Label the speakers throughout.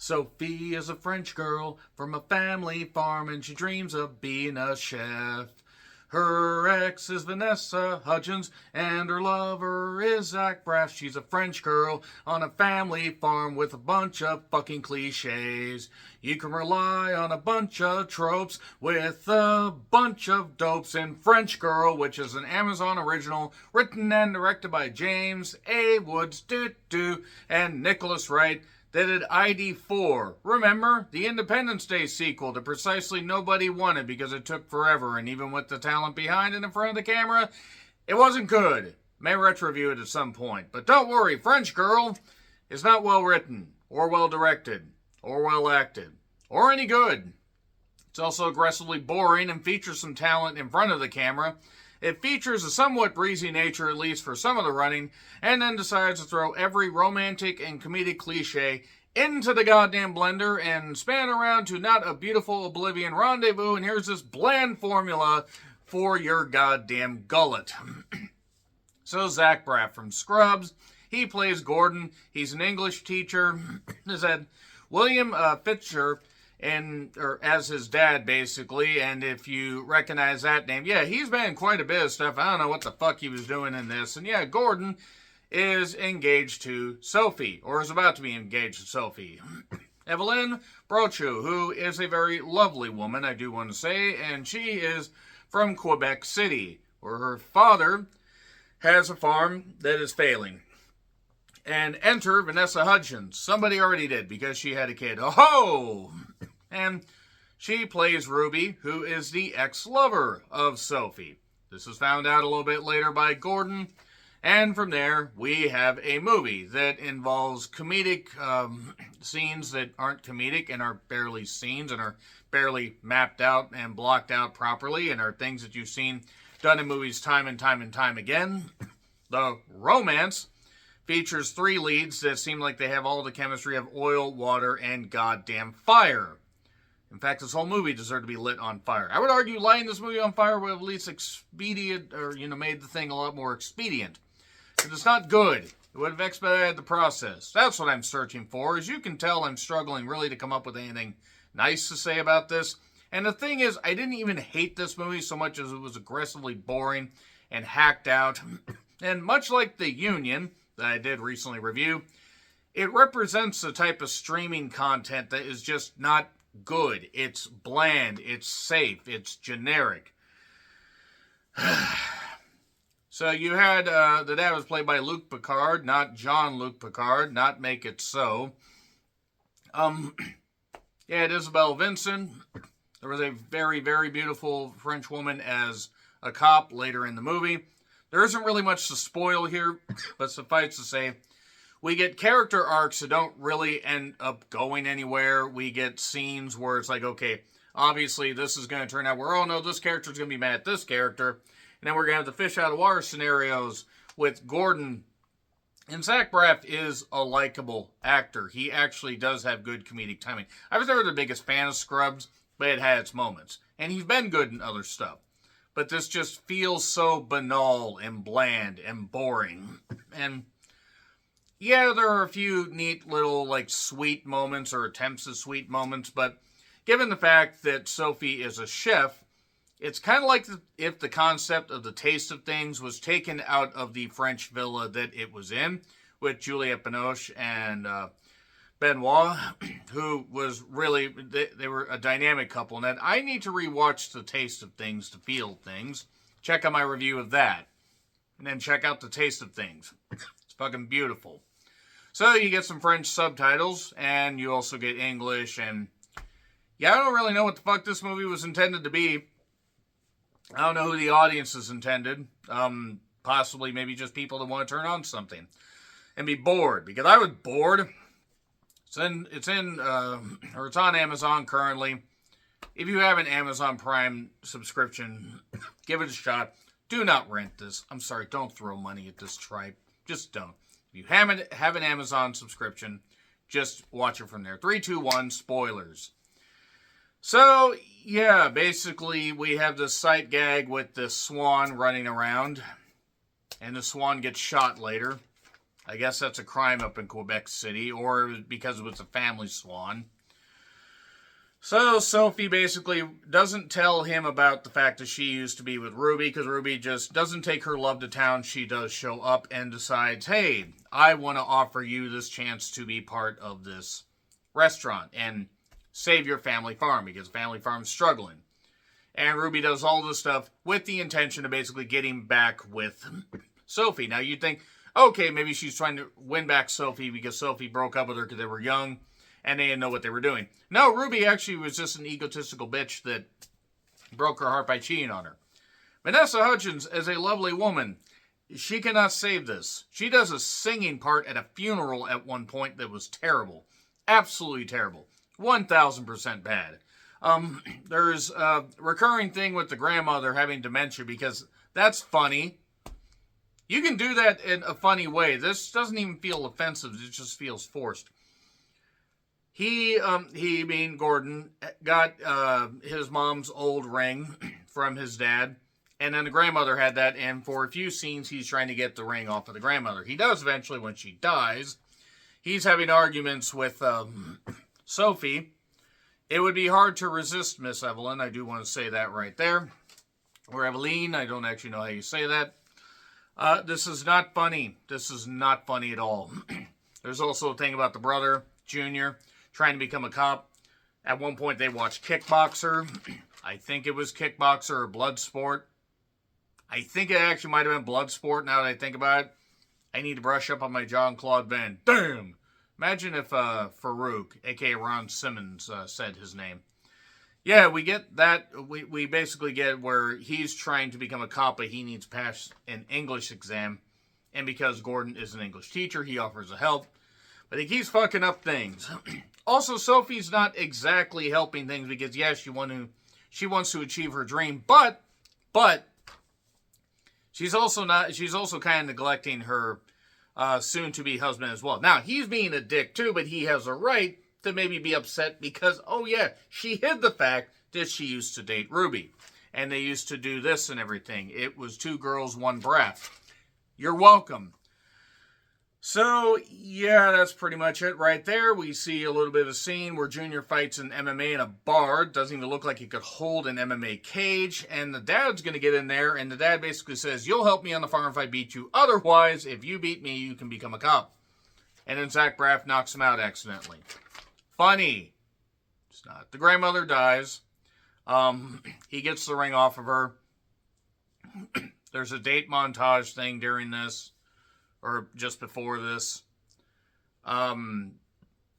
Speaker 1: Sophie is a French girl from a family farm and she dreams of being a chef. Her ex is Vanessa Hudgens and her lover is Zach Braff. She's a French girl on a family farm with a bunch of fucking cliches. You can rely on a bunch of tropes with a bunch of dopes in French Girl, which is an Amazon original written and directed by James A. Woods and Nicholas Wright. They did ID4. Remember, the Independence Day sequel that precisely nobody wanted because it took forever, and even with the talent behind and in front of the camera, it wasn't good. May retro-review it at some point. But don't worry, French Girl is not well written, or well directed, or well acted, or any good. It's also aggressively boring and features some talent in front of the camera. It features a somewhat breezy nature, at least for some of the running, and then decides to throw every romantic and comedic cliche into the goddamn blender and span around to not a beautiful oblivion rendezvous, and here's this bland formula for your goddamn gullet. So Zach Braff from Scrubs, he plays Gordon. He's an English teacher. Has had William Fichtner as his dad, basically, and if you recognize that name, yeah, he's been in quite a bit of stuff. I don't know what the fuck he was doing in this, and yeah, Gordon is engaged to Sophie, or is about to be engaged to Sophie. Evelyn Brochu, who is a very lovely woman, I do want to say, and she is from Quebec City, where her father has a farm that is failing. And enter Vanessa Hudgens. Somebody already did, because she had a kid. Oh-ho! And she plays Ruby, who is the ex-lover of Sophie. This is found out a little bit later by Gordon. And from there, we have a movie that involves comedic scenes that aren't comedic and are barely scenes and are barely mapped out and blocked out properly and are things that you've seen done in movies time and time and time again. The romance features three leads that seem like they have all the chemistry of oil, water, and goddamn fire. In fact, this whole movie deserved to be lit on fire. I would argue lighting this movie on fire would have at least made the thing a lot more expedient. If it's not good, it would have expedited the process. That's what I'm searching for. As you can tell, I'm struggling really to come up with anything nice to say about this. And the thing is, I didn't even hate this movie so much as it was aggressively boring and hacked out. And much like The Union, that I did recently review, it represents the type of streaming content that is just not good. It's bland, it's safe, it's generic. So you had, the dad was played by Luc Picard, not Jean-Luc Picard, not Make It So. Yeah, Isabelle Vincent. There was a very, very beautiful French woman as a cop later in the movie. There isn't really much to spoil here, but suffice to say, we get character arcs that don't really end up going anywhere. We get scenes where it's like, okay, obviously this is going to turn out where, oh no, this character's going to be mad at this character. And then we're going to have the fish out of water scenarios with Gordon. And Zach Braff is a likable actor. He actually does have good comedic timing. I was never the biggest fan of Scrubs, but it had its moments. And he's been good in other stuff. But this just feels so banal and bland and boring. And yeah, there are a few neat little, like, sweet moments or attempts at sweet moments, but given the fact that Sophie is a chef, it's kind of like if the concept of The Taste of Things was taken out of the French villa that it was in, with Juliette Binoche and Benoit, who was really, they were a dynamic couple. And I need to rewatch The Taste of Things to feel things. Check out my review of that. And then check out The Taste of Things. It's fucking beautiful. So you get some French subtitles, and you also get English, and yeah, I don't really know what the fuck this movie was intended to be. I don't know who the audience is intended. Possibly maybe just people that want to turn on something and be bored, because I was bored. It's on Amazon currently. If you have an Amazon Prime subscription, give it a shot. Do not rent this. I'm sorry, don't throw money at this tripe. Just don't. If you have an Amazon subscription, just watch it from there. 3, 2, 1, spoilers. So, yeah, basically we have this sight gag with the swan running around. And the swan gets shot later. I guess that's a crime up in Quebec City, or because it was a family swan. So Sophie basically doesn't tell him about the fact that she used to be with Ruby, because Ruby just doesn't take her love to town. She does show up and decides, hey, I want to offer you this chance to be part of this restaurant and save your family farm, because family farm's struggling. And Ruby does all this stuff with the intention of basically getting back with Sophie. Now you'd think, okay, maybe she's trying to win back Sophie because Sophie broke up with her because they were young and they didn't know what they were doing. No, Ruby actually was just an egotistical bitch that broke her heart by cheating on her. Vanessa Hudgens is a lovely woman. She cannot save this. She does a singing part at a funeral at one point that was terrible. Absolutely terrible. 1,000% bad. There's a recurring thing with the grandmother having dementia, because that's funny. You can do that in a funny way. This doesn't even feel offensive. It just feels forced. He being Gordon, got his mom's old ring from his dad. And then the grandmother had that. And for a few scenes, he's trying to get the ring off of the grandmother. He does eventually when she dies. He's having arguments with Sophie. It would be hard to resist, Miss Evelyn. I do want to say that right there. Or Eveline. I don't actually know how you say that. This is not funny. This is not funny at all. There's also a thing about the brother, Junior, trying to become a cop. At one point, they watched Kickboxer. I think it was Kickboxer or Bloodsport. I think it actually might have been Bloodsport now that I think about it. I need to brush up on my Jean-Claude Van Damme. Imagine if Farouk, a.k.a. Ron Simmons, said his name. Yeah, we get that. We basically get where he's trying to become a cop, but he needs to pass an English exam. And because Gordon is an English teacher, he offers a help. But he keeps fucking up things. Also, Sophie's not exactly helping things because, yes, she wants to achieve her dream, but she's also kind of neglecting her soon-to-be husband as well. Now, he's being a dick too, but he has a right to maybe be upset because, oh yeah, she hid the fact that she used to date Ruby. And they used to do this and everything. It was 2 girls, 1 breath. You're welcome. So, yeah, that's pretty much it right there. We see a little bit of a scene where Junior fights an MMA in a bar. Doesn't even look like he could hold an MMA cage. And the dad's going to get in there, and the dad basically says, you'll help me on the farm if I beat you. Otherwise, if you beat me, you can become a cop. And then Zach Braff knocks him out accidentally. Funny. It's not. The grandmother dies. He gets the ring off of her. There's a date montage thing during this. Or just before this.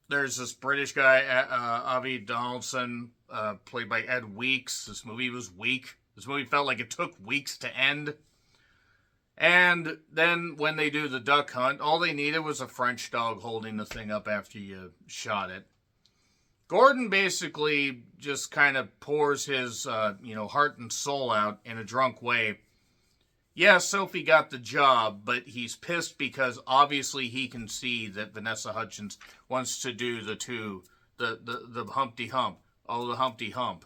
Speaker 1: There's this British guy, Avi Donaldson, played by Ed Weeks. This movie was weak. This movie felt like it took weeks to end. And then when they do the duck hunt, all they needed was a French dog holding the thing up after you shot it. Gordon basically just kind of pours his, heart and soul out in a drunk way. Yeah, Sophie got the job, but he's pissed because obviously he can see that Vanessa Hudgens wants to do the Humpty Hump. Oh, the Humpty Hump.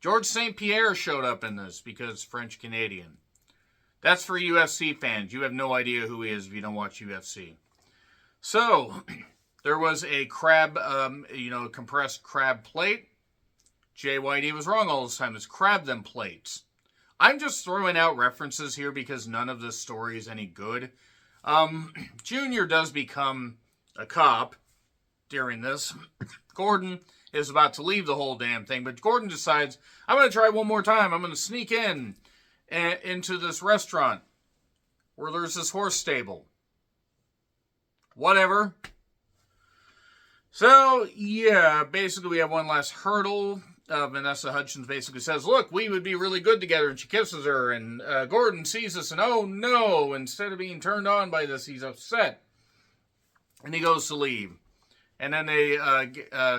Speaker 1: George St. Pierre showed up in this because French Canadian. That's for UFC fans. You have no idea who he is if you don't watch UFC. So, there was a crab, compressed crab plate. JYD was wrong all this time. It's crab them plates. I'm just throwing out references here because none of this story is any good. Junior does become a cop during this. Gordon is about to leave the whole damn thing, but Gordon decides, I'm going to try one more time. I'm going to sneak into this restaurant where there's this horse stable. Whatever. So, yeah, basically we have one last hurdle. Vanessa Hudgens basically says, look, we would be really good together, and she kisses her, and Gordon sees this, and oh no, instead of being turned on by this, he's upset. And he goes to leave. And then they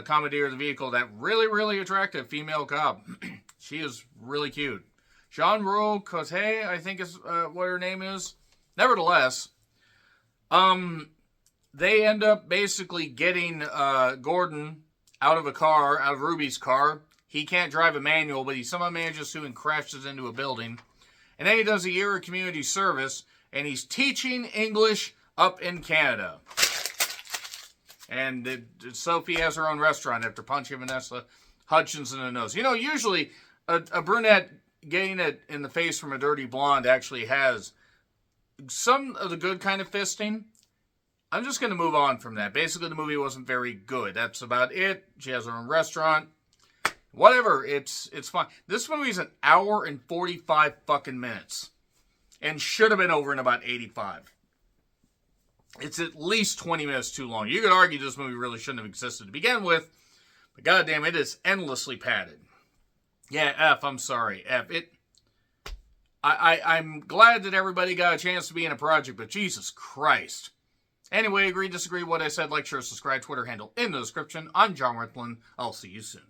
Speaker 1: commandeer the vehicle, that really, really attractive female cop. She is really cute. Jean-Rose Coté, I think is what her name is. Nevertheless, they end up basically getting Gordon out of Ruby's car. He can't drive a manual, but he somehow manages to and crashes into a building. And then he does a year of community service, and he's teaching English up in Canada. And Sophie has her own restaurant after punching Vanessa Hudgens in the nose. You know, usually a brunette getting it in the face from a dirty blonde actually has some of the good kind of fisting. I'm just going to move on from that. Basically, the movie wasn't very good. That's about it. She has her own restaurant. Whatever. It's fine. This movie's an hour and 45 fucking minutes. And should have been over in about 85. It's at least 20 minutes too long. You could argue this movie really shouldn't have existed to begin with. But goddamn, it is endlessly padded. Yeah, F, I'm sorry. F. I'm glad that everybody got a chance to be in a project, but Jesus Christ. Anyway, agree, disagree, what I said, like, share, subscribe, Twitter handle in the description. I'm John Riplin. I'll see you soon.